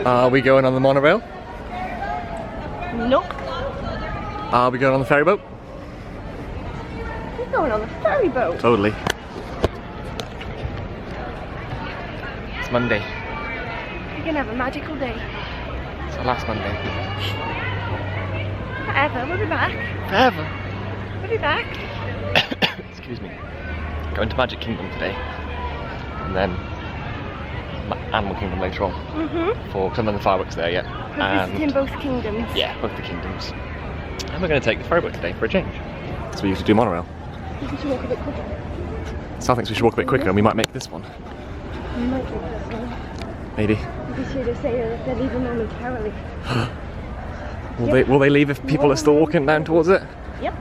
Are we going on the monorail? Nope. Are we going on the ferry boat? We're going on the ferry boat. Totally. It's Monday. We're gonna have a magical day. It's our last Monday. Forever, we'll be back. Forever. We'll be back. Excuse me. Going to Magic Kingdom today. And then Animal Kingdom later on. For because I'm on the fireworks there yet. We're visiting both kingdoms. Yeah, both the kingdoms. And we're going to take the ferry boat today for a change. So we usually do monorail. I think we should walk a bit quicker. So I think we should walk a bit quicker and we might make this one. We might make this one. Maybe. Be sure to say that they're leaving momentarily. Will they leave if people are still walking down towards it? Yep.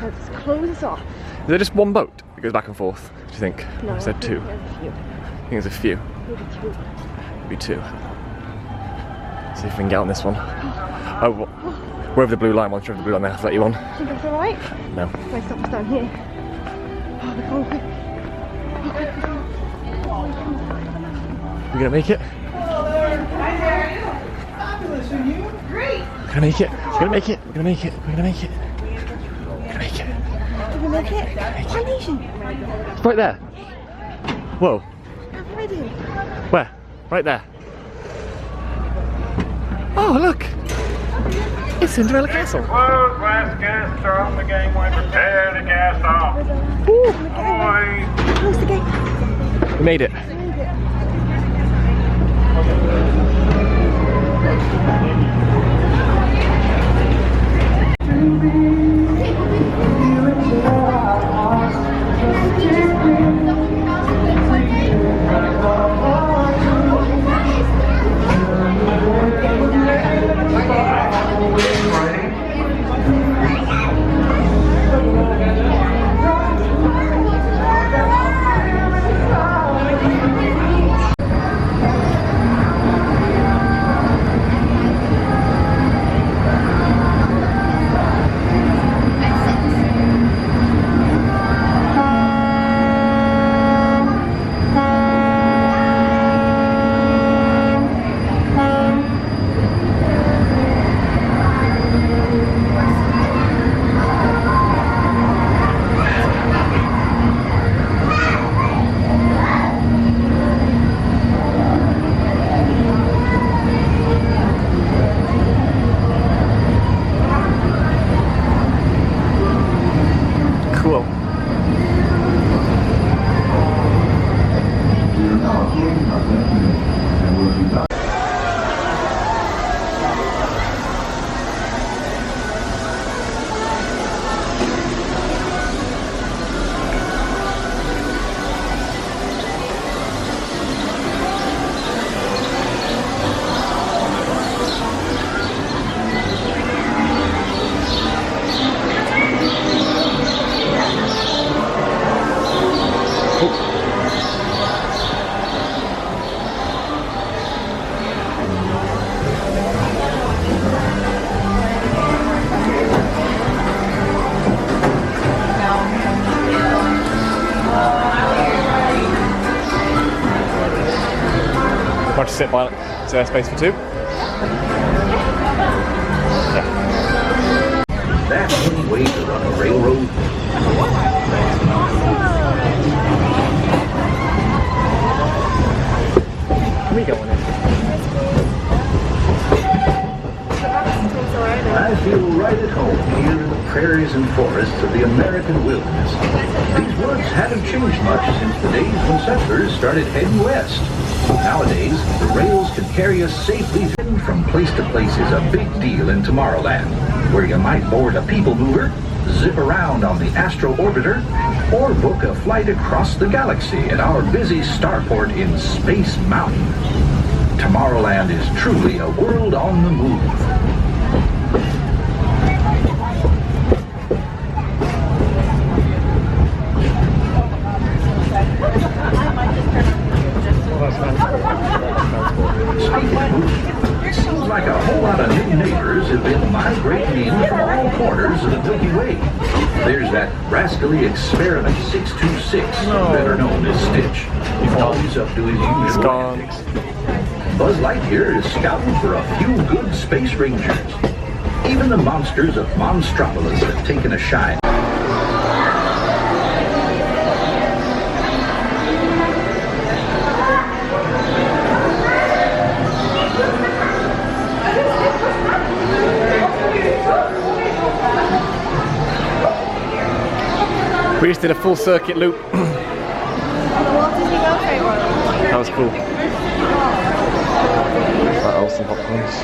Let's close us off. Is there just one boat that goes back and forth, do you think? No, Or is there two? There's a few. I think there's a few. Maybe two. Maybe two. See if we can get on this one. Oh, we're over the blue line. Once you're over the blue line, they have to let you on. Do you think that's alright? No. My stop us down here. Oh, they're going quick. You gonna make it? Fabulous, are you? Great. We're gonna make it. We're gonna make it. We're gonna make it. We're gonna make it. We're gonna make it. We're gonna make it. Carnation. It's right there. Whoa. I'm ready. Where? Right there. Oh, look. It's Cinderella Castle. Close, last guests are on the gangway. Prepare to cast off. Woo. Boys. Close the gate. We made it. Cool. Want to sit by it? Is there space for two? Yeah. That's the way to run a railroad. Can we go on it? I feel right at home here in the prairies and forests of the American wilderness. These woods haven't changed much since the days when settlers started heading west. Nowadays, the rails can carry us safely from place to place is a big deal in Tomorrowland, where you might board a people mover, zip around on the Astro Orbiter, or book a flight across the galaxy at our busy starport in Space Mountain. Tomorrowland is truly a world on the move. It seems like a whole lot of new neighbors have been migrating in from all corners of the Milky Way. There's that rascally Experiment 626, better known as Stitch. He's always up to his usual antics. Buzz Lightyear is scouting for a few good space rangers. Even the monsters of Monstropolis have taken a shine. We just did a full circuit loop. That was cool. What else? Some popcorns.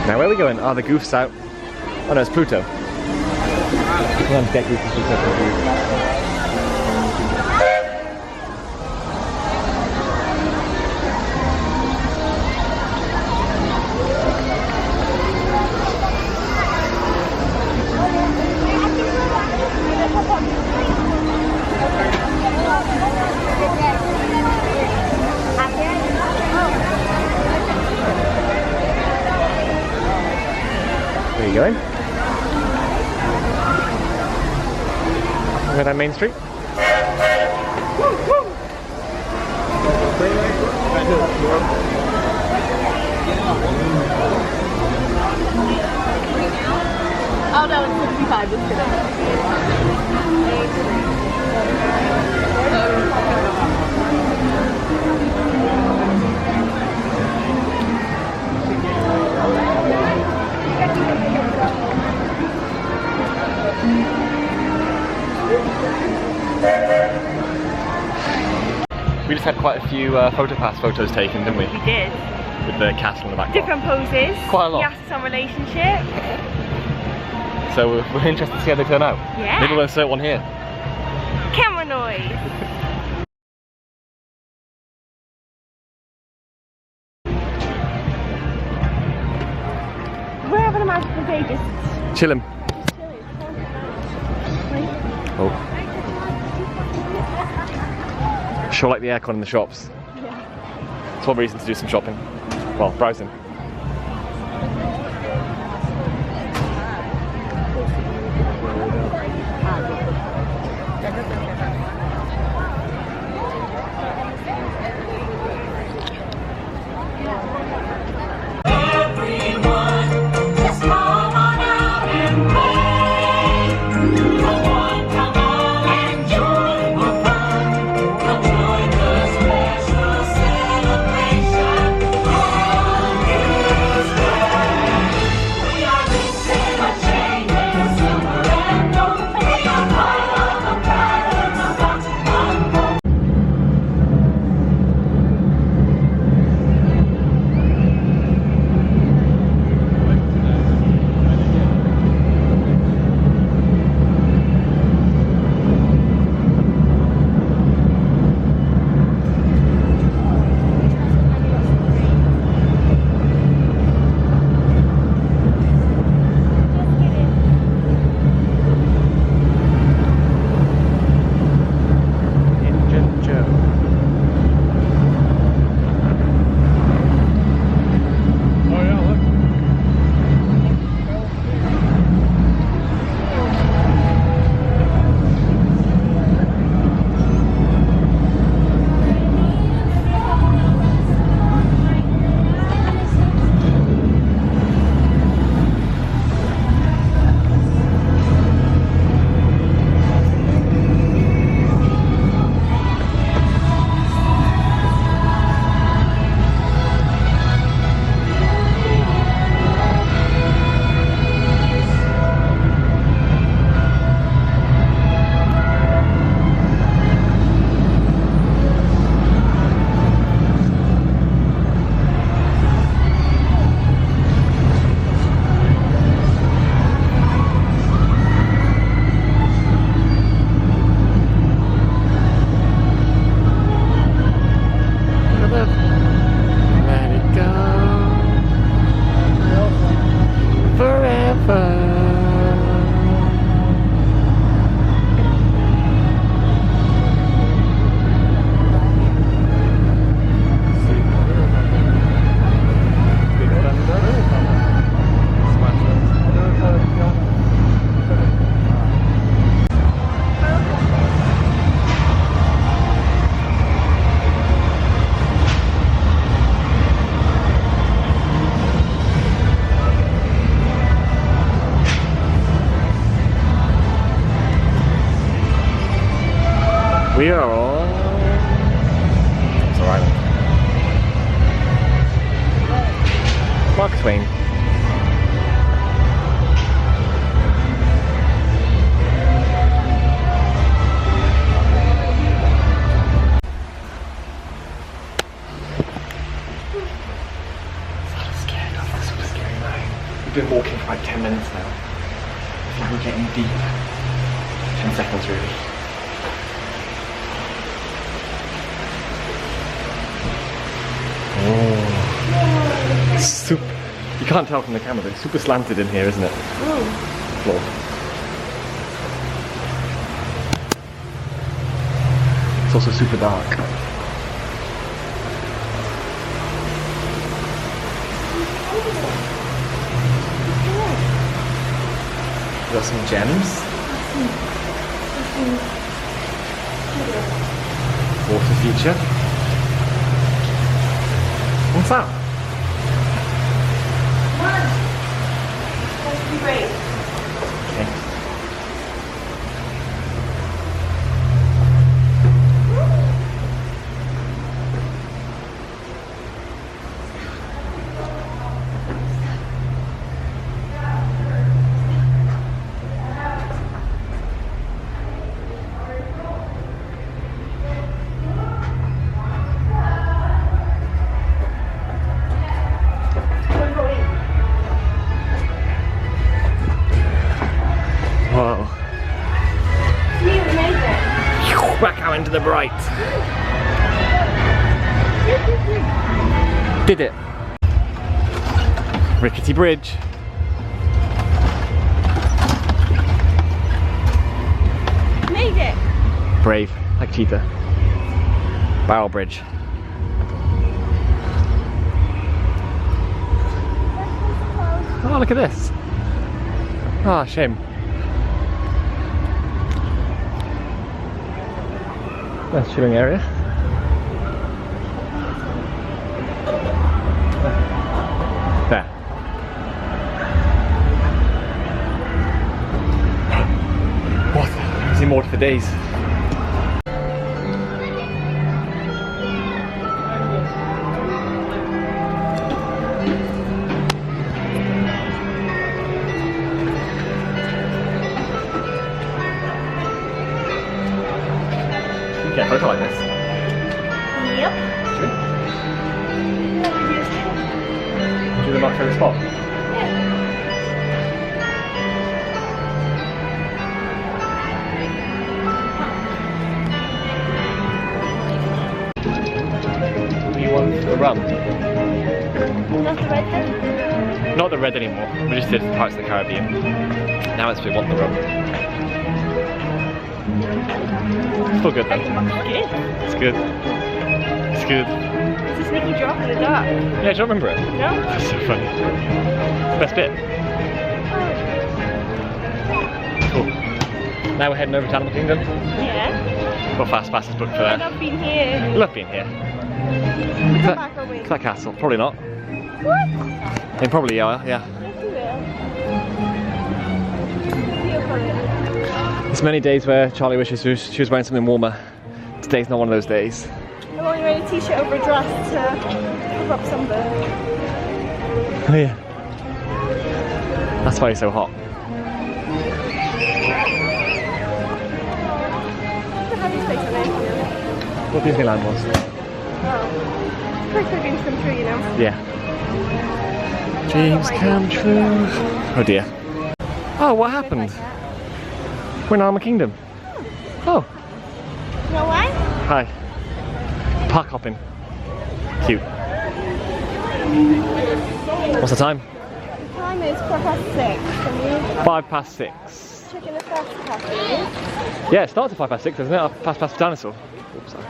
Now where are we going? Oh, the Goof's out. Oh no, it's Pluto. Sometimes get Goof and Pluto confused. Where are you going? Go down Main Street? Oh no, it's 65, just kidding. We just had quite a few PhotoPass photos taken, didn't we? We did. With the castle in the background. Different poses. Quite a lot. He asked on relationship. So we're interested to see how they turn out. Yeah. Maybe we'll insert one here. Camera noise. We're having a magical day, just Chillin'. Oh. Sure like the aircon in the shops. yeah. It's one reason to do some shopping. Well, browsing. Mark Twain. We've been walking for like 10 minutes now. I think we're getting deep. 10 seconds really. Oh. Super. You can't tell from the camera, but it's super slanted in here, isn't it? Floor. It's also super dark. Got some gems. Water feature. What's that? Great. Okay. Whoa. Back out into the bright. Did it. Rickety bridge. Made it. Brave, like cheetah. Barrel bridge. Oh, look at this. Ah, shame. Nice chilling area. There. What? I see more for days. Get a photo like this. Yep. Do the mark for the spot. Do you want a rum? Not the red then? Not the red anymore. We just did Pirates of the Caribbean. Now it's we want the rum. Still good though. It's good. It's good. It's a sneaky drop in the dark. Yeah, do you remember it? No? That's so funny. Best bit. Cool. Now we're heading over to Animal Kingdom. Yeah. Got fast passes booked for I've that. not been here. Love being here. We'll come back, won't we? That castle. Probably not. What? They probably are, yeah. There's many days where Charlie wishes she was wearing something warmer. Today's not one of those days. I'm only wearing a t-shirt over a dress to cover up sunburn. Oh yeah. That's why it's so hot. The happiest place on earth. What Disneyland was. Oh. It's pretty good dreams come true, you know. Yeah. Dreams come true. Oh dear. Oh, what happened? We're in Animal Kingdom. Oh. You know why? Hi. Park hopping. Cute. What's the time? The time is 6:15. Can you 6:05. check in the fast pass, please? Yeah, it starts at 6:05, doesn't it? Fast pass for dinosaur. Oops, sorry.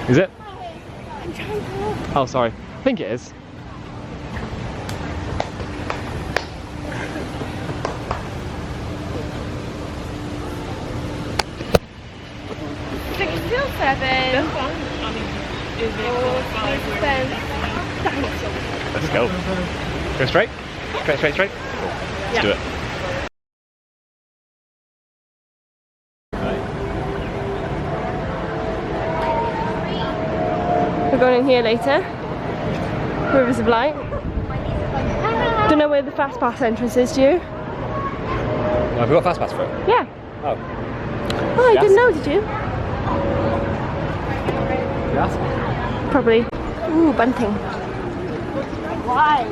Is it? I'm trying to. Oh, sorry. I think it is. Still 7. Let's go. Go straight? Straight? Cool. Let's do it. We're going in here later. Rivers of Light. Don't know where the fast pass entrance is, do you? Have we got fast pass for it? Yeah. Oh. Oh, I Yes. didn't know, did you? Yes. Probably. Ooh, bunting. Why?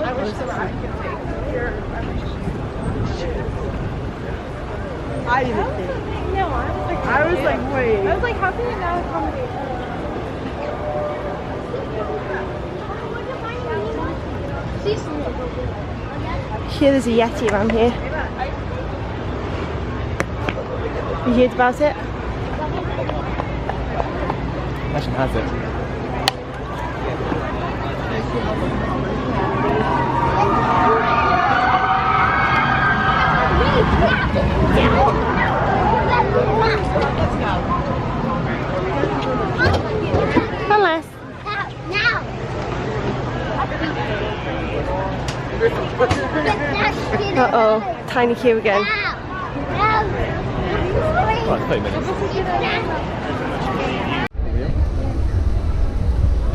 I wish the ride could take here. I didn't think. No, I was like, wait. I was like, how can it not accommodate? Here, there's a Yeti around here. You heard about it? Legend has it. Unless. Uh-oh, tiny queue again. Right, 30 minutes.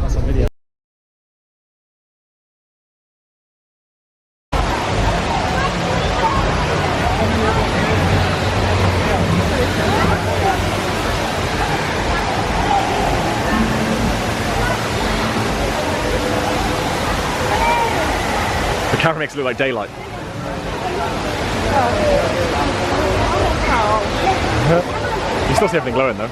That's on video. The camera makes it look like daylight. You still see everything glowing though.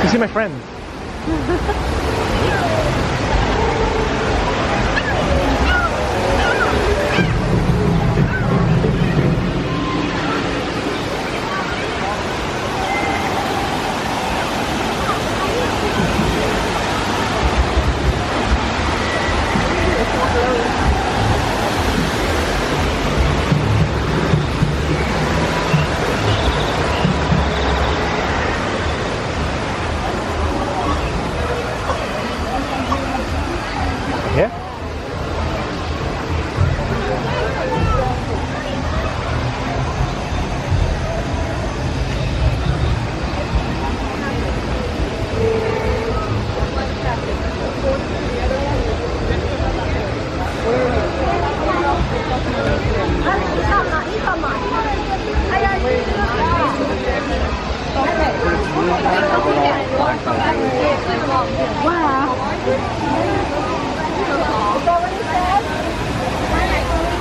You see my friend. Yeah?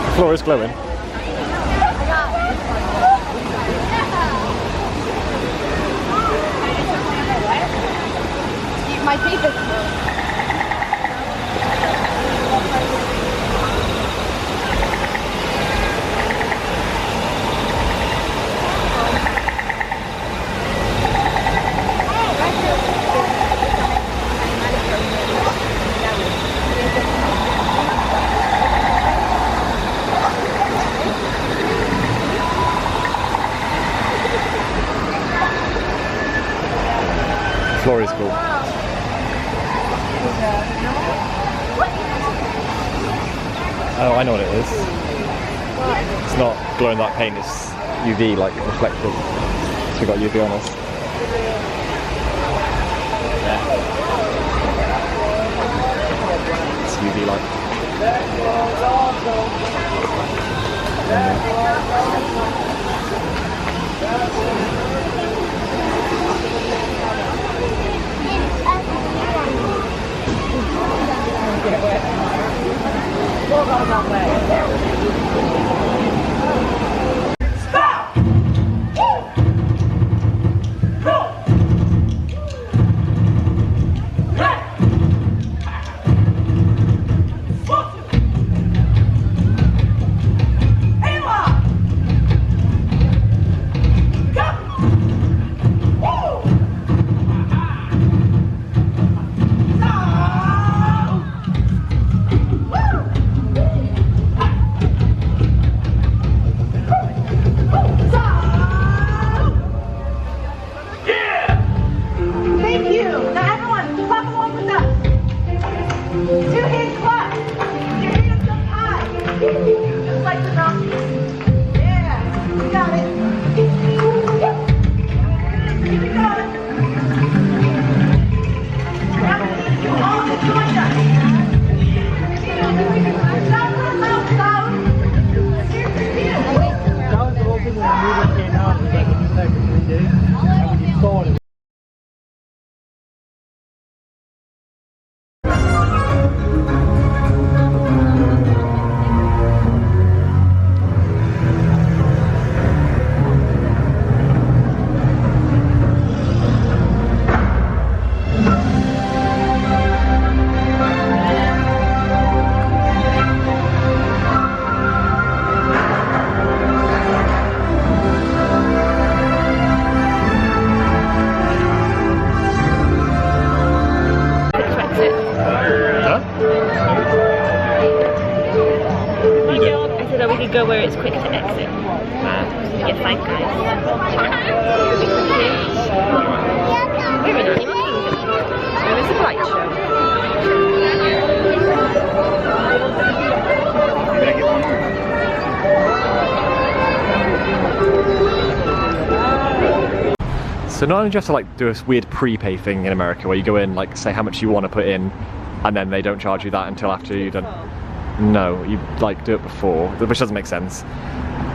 The floor is glowing. My teeth is The floor is cool. Oh, I know what it is. It's not glowing that paint, it's UV, like reflective. So we got UV on us. Yeah. It's UV light. Go where it's quick to exit. Get fine, guys. We're in Animal Kingdom. Where is the light show? So not only do you have to like do a weird prepay thing in America where you go in, like say how much you want to put in, and then they don't charge you that until after you've done. No, you like do it before, which doesn't make sense.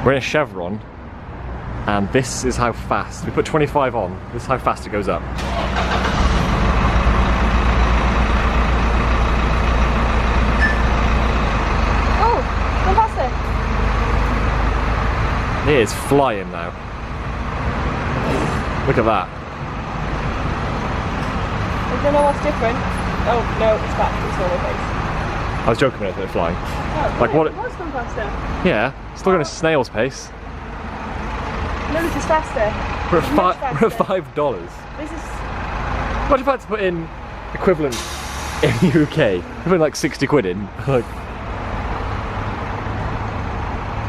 We're in a Chevron, and this is how fast, we put 25 on, this is how fast it goes up. Oh, fantastic. It is flying now. Look at that. I don't know what's different. Oh, no, it's back to its normal pace. I was joking about it flying. Oh, like what? It was gone faster. Yeah, still going a snail's pace. No, this is faster. We're Much at faster. $5. This is... What if I had to put in equivalent in the UK? I put in like 60 quid in. Like,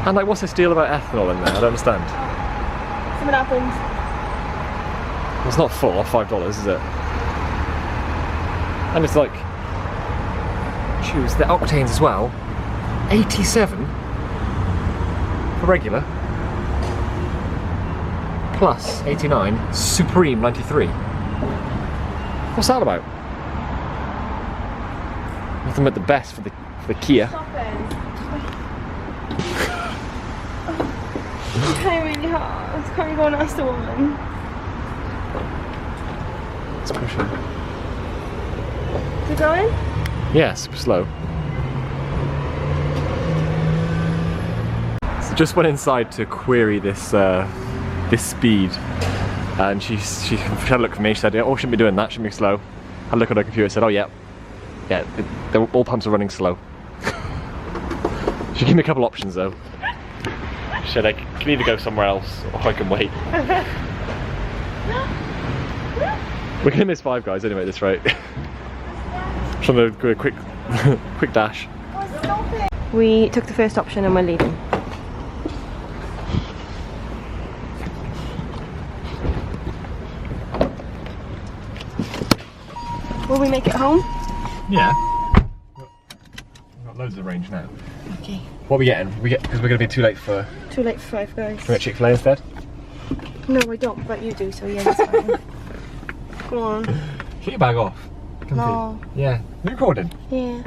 and like, what's this deal about ethanol in there? I don't understand. Something happened. It's not full off $5, is it? And it's like, choose the octanes as well. 87 for regular. Plus 89, Supreme 93. What's that about? Nothing but the best for the Kia. Stop it. It's trying really hard. I can't go and ask the woman. Let's push it. Is it going? Yeah, super slow. So just went inside to query this this speed, and she had a look for me. She said, "Oh, shouldn't be doing that. Shouldn't be slow." Had a look at her computer. Said, "Oh yeah, all pumps are running slow." She gave me a couple options though. She said, "I can either go somewhere else or I can wait." We're gonna miss Five Guys anyway at this rate. Trying to go a quick dash. We took the first option and we're leaving. Will we make it home? Yeah. We've got loads of range now. Okay. What are we getting? Because we're gonna be too late for. Too late for Five Guys. Can we get Chick-fil-A instead? No, I don't, but you do, so yeah, that's fine. Go on. Get your bag off. No. Yeah. You're recording? Yeah.